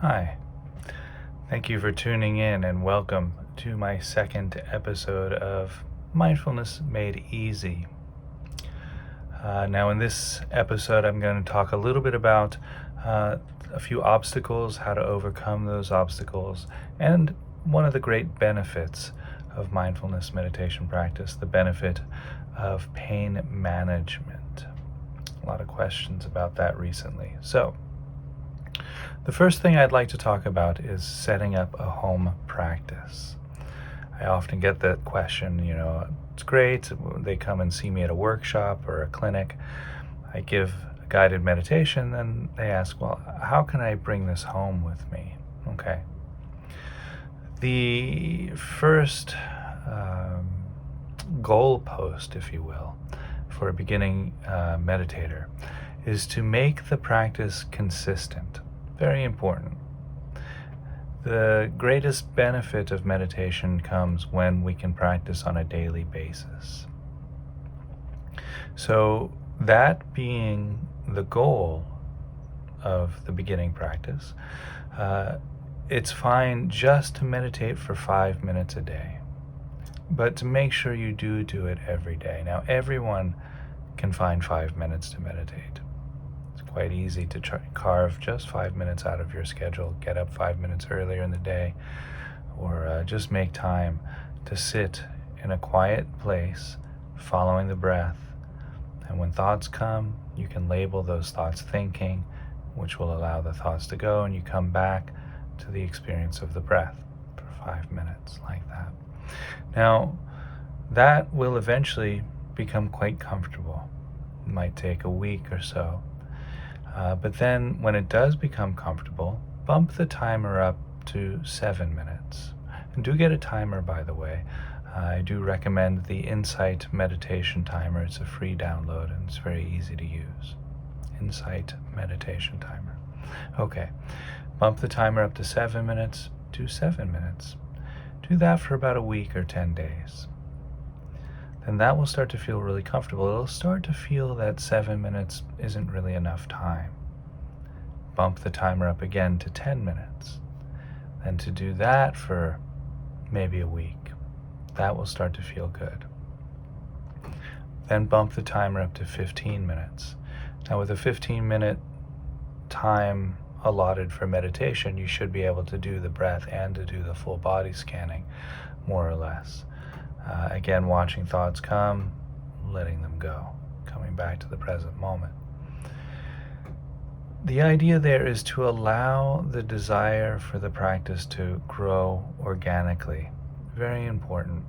Hi, thank you for tuning in and welcome to my second episode of Mindfulness Made Easy. Now, in this episode, I'm going to talk a little bit about a few obstacles, how to overcome those obstacles, and one of the great benefits of mindfulness meditation practice, the benefit of pain management. A lot of questions about that recently. So, the first thing I'd like to talk about is setting up a home practice. I often get that question, it's great, they come and see me at a workshop or a clinic. I give a guided meditation, and they ask, well, how can I bring this home with me? Okay. The first goalpost, if you will, for a beginning meditator is to make the practice consistent. Very important. The greatest benefit of meditation comes when we can practice on a daily basis. So, that being the goal of the beginning practice, it's fine just to meditate for 5 minutes a day, but to make sure you do it every day. Now, everyone can find 5 minutes to meditate. Quite easy to carve just 5 minutes out of your schedule, get up 5 minutes earlier in the day, or just make time to sit in a quiet place, following the breath. And when thoughts come, you can label those thoughts thinking, which will allow the thoughts to go, and you come back to the experience of the breath for 5 minutes, like that. Now, that will eventually become quite comfortable. It might take a week or so. But then when it does become comfortable, bump the timer up to 7 minutes. And do get a timer, by the way. I do recommend the Insight meditation timer. It's a free download and it's very easy to use. Insight meditation timer. Okay, bump the timer up to 7 minutes, do 7 minutes. Do that for about a week or 10 days. Then that will start to feel really comfortable. It'll start to feel that 7 minutes isn't really enough time. Bump the timer up again to 10 minutes. Then to do that for maybe a week. That will start to feel good. Then bump the timer up to 15 minutes. Now, with a 15-minute time allotted for meditation, you should be able to do the breath and to do the full body scanning, more or less. Again, watching thoughts come, letting them go, coming back to the present moment. The idea there is to allow the desire for the practice to grow organically. Very important.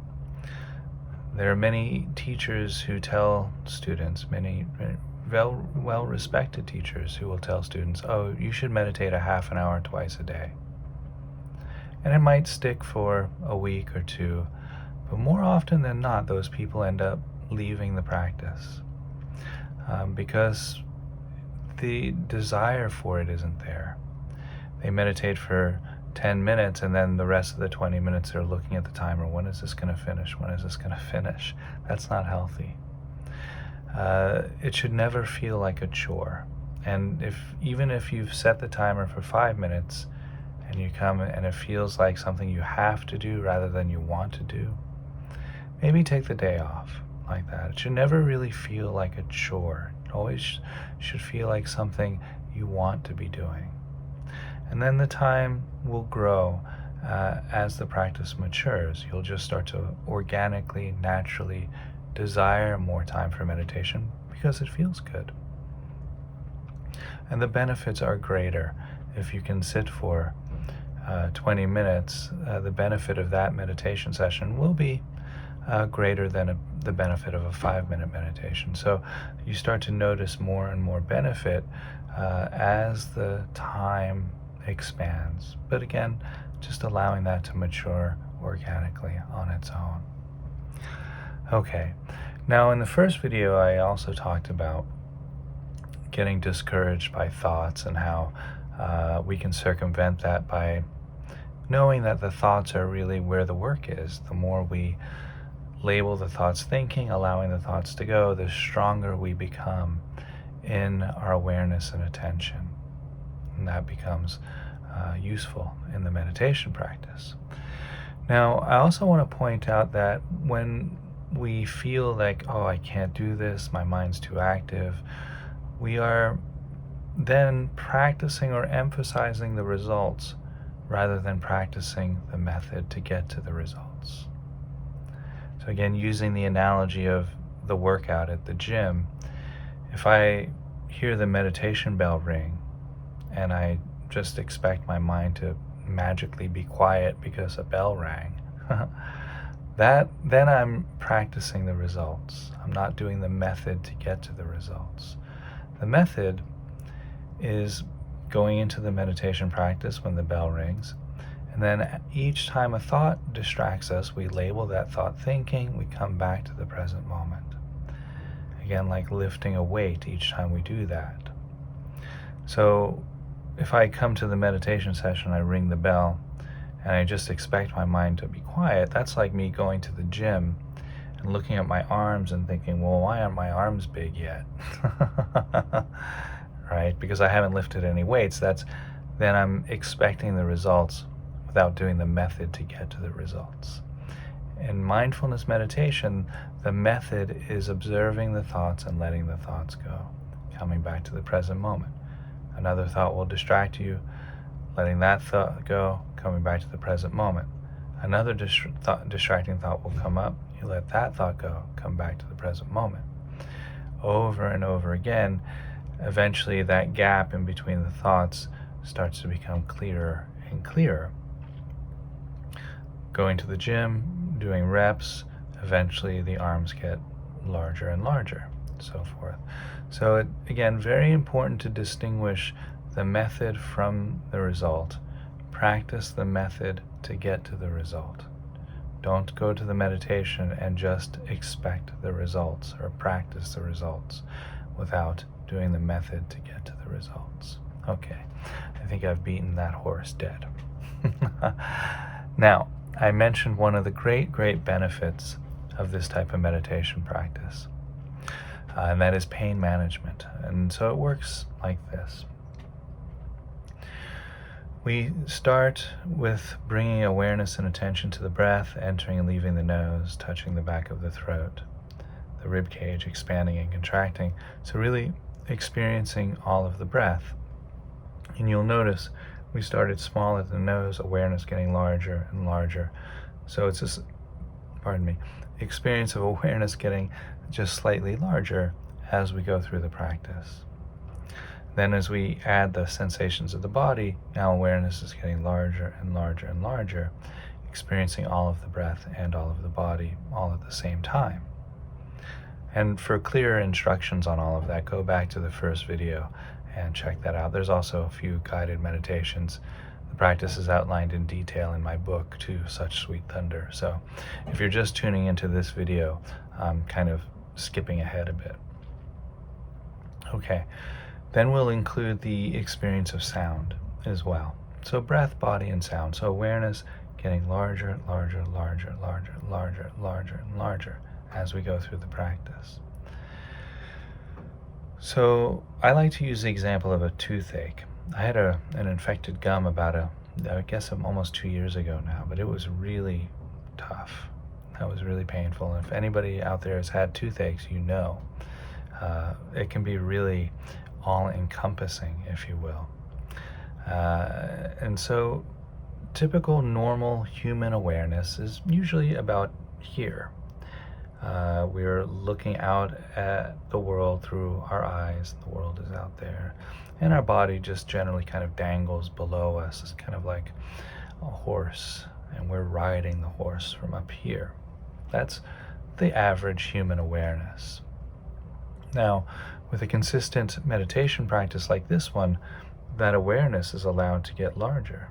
There are many teachers who tell students, many well-respected teachers who will tell students, oh, you should meditate a half an hour twice a day. And it might stick for a week or two, but more often than not, those people end up leaving the practice because the desire for it isn't there. They meditate for 10 minutes and then the rest of the 20 minutes they're looking at the timer. When is this going to finish? When is this going to finish? That's not healthy. It should never feel like a chore. And even if you've set the timer for 5 minutes and you come and it feels like something you have to do rather than you want to do, maybe take the day off like that. It should never really feel like a chore. It always should feel like something you want to be doing. And then the time will grow as the practice matures. You'll just start to organically, naturally desire more time for meditation because it feels good. And the benefits are greater. If you can sit for 20 minutes, the benefit of that meditation session will be greater than the benefit of a 5-minute meditation. So you start to notice more and more benefit as the time expands. But again, just allowing that to mature organically on its own. Okay, now in the first video I also talked about getting discouraged by thoughts and how we can circumvent that by knowing that the thoughts are really where the work is. The more we label the thoughts thinking, allowing the thoughts to go, the stronger we become in our awareness and attention. And that becomes useful in the meditation practice. Now, I also want to point out that when we feel like, oh, I can't do this, my mind's too active, we are then practicing or emphasizing the results rather than practicing the method to get to the results. So again, using the analogy of the workout at the gym, if I hear the meditation bell ring and I just expect my mind to magically be quiet because a bell rang, then I'm practicing the results. I'm not doing the method to get to the results. The method is going into the meditation practice when the bell rings, and then each time a thought distracts us, we label that thought thinking, we come back to the present moment. Again, like lifting a weight each time we do that. So if I come to the meditation session, I ring the bell, and I just expect my mind to be quiet, that's like me going to the gym and looking at my arms and thinking, well, why aren't my arms big yet? Right? Because I haven't lifted any weights. Then I'm expecting the results without doing the method to get to the results. In mindfulness meditation, the method is observing the thoughts and letting the thoughts go, coming back to the present moment. Another thought will distract you, letting that thought go, coming back to the present moment. Another distracting thought will come up, you let that thought go, come back to the present moment. Over and over again, eventually that gap in between the thoughts starts to become clearer and clearer. Going to the gym, doing reps, eventually the arms get larger and larger, so forth. So again, very important to distinguish the method from the result. Practice the method to get to the result. Don't go to the meditation and just expect the results or practice the results without doing the method to get to the results. Okay, I think I've beaten that horse dead. Now, I mentioned one of the great benefits of this type of meditation practice, and that is pain management. And so it works like this. We start with bringing awareness and attention to the breath, entering and leaving the nose, touching the back of the throat, the rib cage expanding and contracting. So really experiencing all of the breath. And you'll notice we started small at the nose, awareness getting larger and larger. So it's this, experience of awareness getting just slightly larger as we go through the practice. Then as we add the sensations of the body, now awareness is getting larger and larger and larger, experiencing all of the breath and all of the body all at the same time. And for clearer instructions on all of that, go back to the first video and check that out. There's also a few guided meditations. The practice is outlined in detail in my book, too, Such Sweet Thunder. So if you're just tuning into this video, I'm kind of skipping ahead a bit. Okay, then we'll include the experience of sound as well. So breath, body, and sound. So awareness getting larger, larger, larger, larger, larger, larger, and larger as we go through the practice. So I like to use the example of a toothache. I had an infected gum I guess almost 2 years ago now, but it was really tough. That was really painful. And if anybody out there has had toothaches, you know, it can be really all-encompassing, if you will. And so typical normal human awareness is usually about here. We're looking out at the world through our eyes, and the world is out there. And our body just generally kind of dangles below us. It's kind of like a horse, and we're riding the horse from up here. That's the average human awareness. Now, with a consistent meditation practice like this one, that awareness is allowed to get larger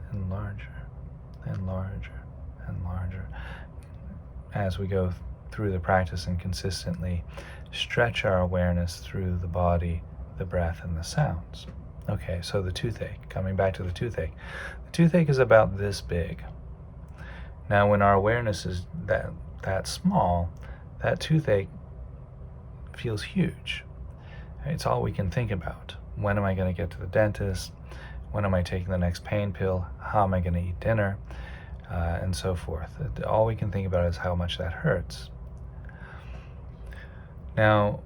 and larger and larger and larger as we go through the practice and consistently stretch our awareness through the body, the breath, and the sounds. Okay, so the toothache, coming back to the toothache. The toothache is about this big. Now, when our awareness is that small, that toothache feels huge. It's all we can think about. When am I going to get to the dentist? When am I taking the next pain pill? How am I going to eat dinner? And so forth. All we can think about is how much that hurts. Now,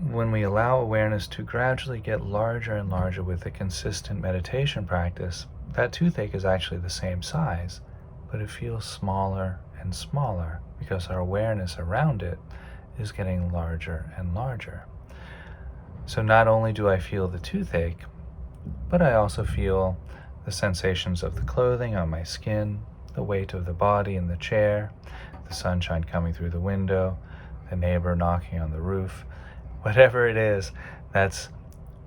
when we allow awareness to gradually get larger and larger with a consistent meditation practice, that toothache is actually the same size, but it feels smaller and smaller because our awareness around it is getting larger and larger. So not only do I feel the toothache, but I also feel the sensations of the clothing on my skin, the weight of the body in the chair, the sunshine coming through the window, the neighbor knocking on the roof. Whatever it is that's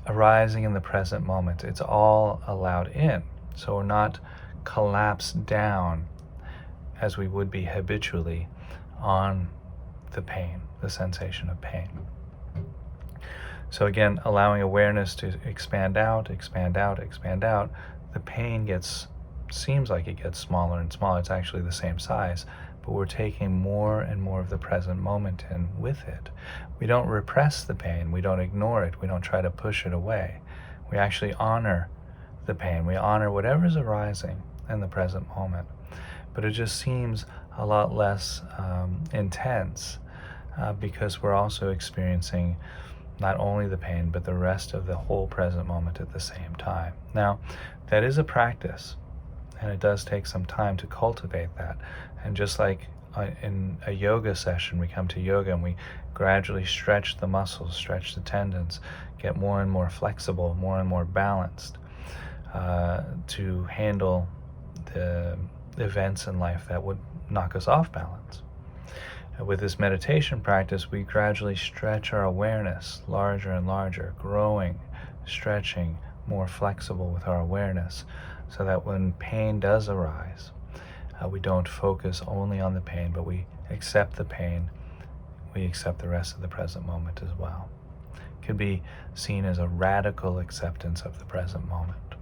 arising in the present moment, it's all allowed in. So we're not collapsed down as we would be habitually on the pain, the sensation of pain. So again, allowing awareness to expand out, expand out, expand out, the pain seems like it gets smaller and smaller. It's actually the same size, but we're taking more and more of the present moment in with it. We don't repress the pain. We don't ignore it. We don't try to push it away. We actually honor the pain. We honor whatever's arising in the present moment. But it just seems a lot less intense because we're also experiencing not only the pain, but the rest of the whole present moment at the same time. Now, that is a practice, and it does take some time to cultivate that. And just like in a yoga session, we come to yoga and we gradually stretch the muscles, stretch the tendons, get more and more flexible, more and more balanced to handle the events in life that would knock us off balance. With this meditation practice, we gradually stretch our awareness larger and larger, growing, stretching, more flexible with our awareness, so that when pain does arise, we don't focus only on the pain, but we accept the pain, we accept the rest of the present moment as well. It could be seen as a radical acceptance of the present moment.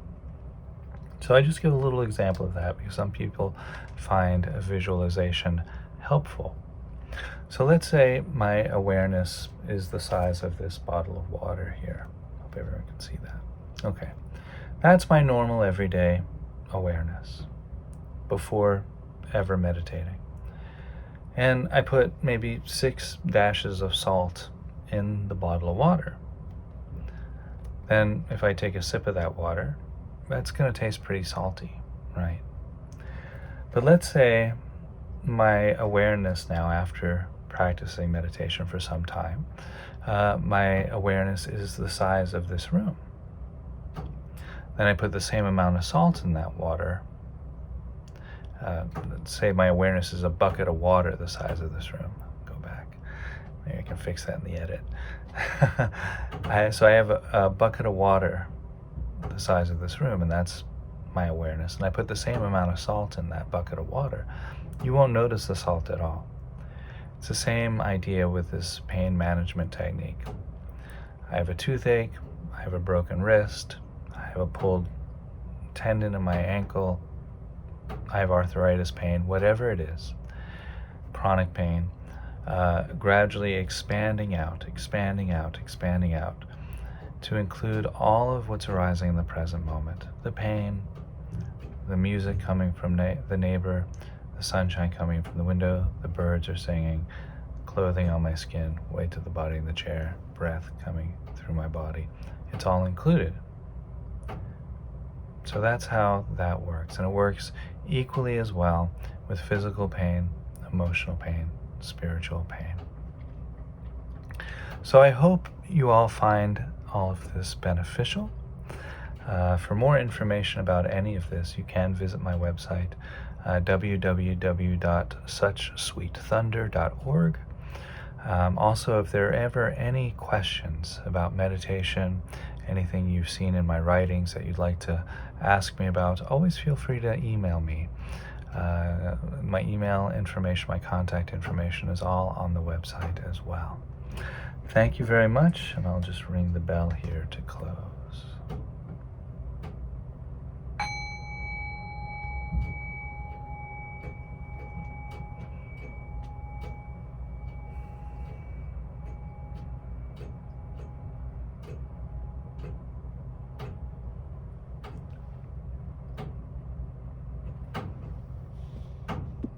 So I just give a little example of that because some people find a visualization helpful. So let's say my awareness is the size of this bottle of water here. Hope everyone can see that. Okay. That's my normal everyday awareness before ever meditating. And I put maybe 6 dashes of salt in the bottle of water. Then if I take a sip of that water, that's going to taste pretty salty, right? But let's say my awareness now, after practicing meditation for some time, my awareness is the size of this room. Then I put the same amount of salt in that water. Let's say my awareness is a bucket of water the size of this room. Go back. Maybe I can fix that in the edit. So I have a bucket of water the size of this room, and that's my awareness. And I put the same amount of salt in that bucket of water. You won't notice the salt at all. It's the same idea with this pain management technique. I have a toothache, I have a broken wrist, I have a pulled tendon in my ankle, I have arthritis pain, whatever it is, chronic pain, gradually expanding out to include all of what's arising in the present moment. The pain, the music coming from the neighbor, the sunshine coming from the window, the birds are singing, clothing on my skin, weight of the body in the chair, breath coming through my body. It's all included. So that's how that works. And it works equally as well with physical pain, emotional pain, spiritual pain. So I hope you all find all of this beneficial. For more information about any of this, you can visit my website, www.suchsweetthunder.org. Also, if there are ever any questions about meditation, anything you've seen in my writings that you'd like to ask me about, always feel free to email me. My email information, my contact information is all on the website as well. Thank you very much, and I'll just ring the bell here to close.